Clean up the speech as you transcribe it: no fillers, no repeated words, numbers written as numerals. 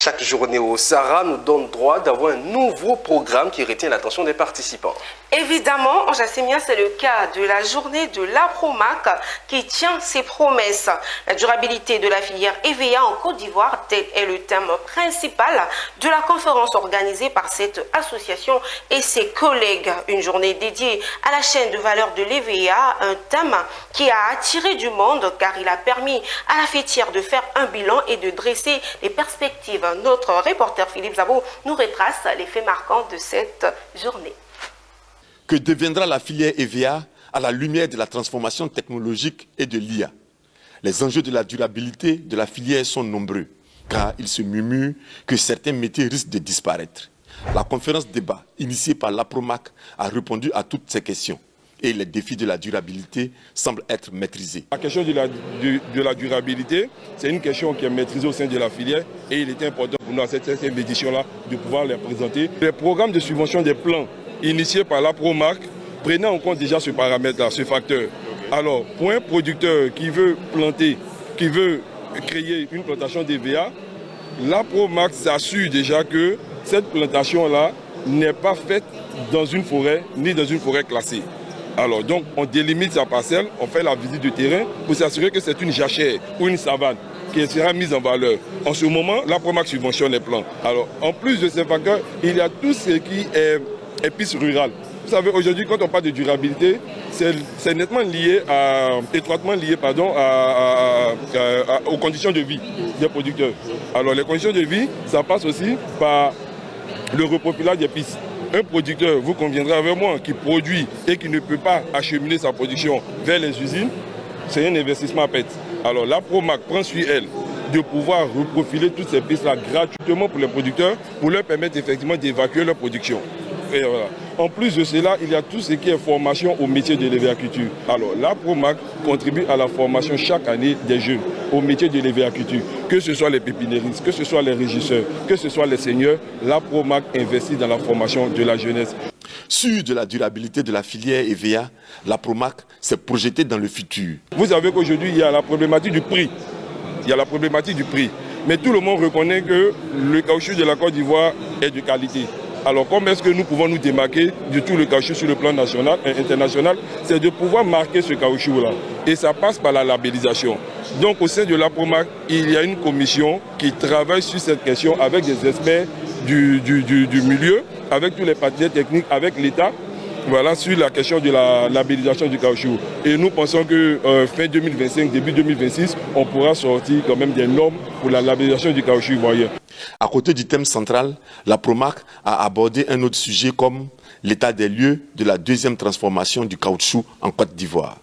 Chaque journée au Sahara nous donne droit d'avoir un nouveau programme qui retient l'attention des participants. Évidemment, Jassimia, c'est le cas de la journée de l'APROMAC qui tient ses promesses. La durabilité de la filière EVA en Côte d'Ivoire, tel est le thème principal de la conférence organisée par cette association et ses collègues. Une journée dédiée à la chaîne de valeur de l'EVA, un thème qui a attiré du monde car il a permis à la fêtière de faire un bilan et de dresser les perspectives. Notre reporter Philippe Zabo nous retrace les faits marquants de cette journée. Que deviendra la filière EVA à la lumière de la transformation technologique et de l'IA? Les enjeux de la durabilité de la filière sont nombreux, car il se murmure que certains métiers risquent de disparaître. La conférence débat initiée par l'APROMAC a répondu à toutes ces questions et les défis de la durabilité semblent être maîtrisés. La question de la durabilité, c'est une question qui est maîtrisée au sein de la filière et il était important pour nous à cette édition-là de pouvoir les présenter. Les programmes de subvention des plans initiés par l'APROMAC prenaient en compte déjà ce paramètre-là, ce facteur. Alors, pour un producteur qui veut planter, qui veut créer une plantation d'EVA, l'APROMAC s'assure déjà que cette plantation-là n'est pas faite dans une forêt ni dans une forêt classée. Alors donc on délimite sa parcelle, on fait la visite du terrain pour s'assurer que c'est une jachère ou une savane qui sera mise en valeur. En ce moment, l'APROMAC subventionne les plants. Alors en plus de ces facteurs, il y a tout ce qui est épices rurales. Vous savez, aujourd'hui, quand on parle de durabilité, c'est nettement lié étroitement lié aux conditions de vie des producteurs. Alors les conditions de vie, ça passe aussi par le reprofilage des pistes. Un producteur, vous conviendrez avec moi, qui produit et qui ne peut pas acheminer sa production vers les usines, c'est un investissement à perte. Alors l'APROMAC prend sur elle de pouvoir reprofiler toutes ces pistes-là gratuitement pour les producteurs, pour leur permettre effectivement d'évacuer leur production. Et voilà. En plus de cela, il y a tout ce qui est formation au métier de l'EVA-culture. Alors l'APROMAC contribue à la formation chaque année des jeunes au métier de l'EVA-culture. Que ce soit les pépinéristes, que ce soit les régisseurs, que ce soit les seigneurs, l'APROMAC investit dans la formation de la jeunesse. Sûr de la durabilité de la filière EVA, l'APROMAC s'est projeté dans le futur. Vous savez qu'aujourd'hui, il y a la problématique du prix. Il y a la problématique du prix. Mais tout le monde reconnaît que le caoutchouc de la Côte d'Ivoire est de qualité. Alors comment est-ce que nous pouvons nous démarquer de tout le caoutchouc sur le plan national et international? C'est de pouvoir marquer ce caoutchouc-là. Et ça passe par la labellisation. Donc au sein de l'APROMAC, il y a une commission qui travaille sur cette question avec des experts du milieu, avec tous les partenaires techniques, avec l'État. Voilà, sur la question de la labellisation du caoutchouc. Et nous pensons que fin 2025, début 2026, on pourra sortir quand même des normes pour la labellisation du caoutchouc ivoirien. À côté du thème central, l'APROMAC a abordé un autre sujet comme l'état des lieux de la deuxième transformation du caoutchouc en Côte d'Ivoire.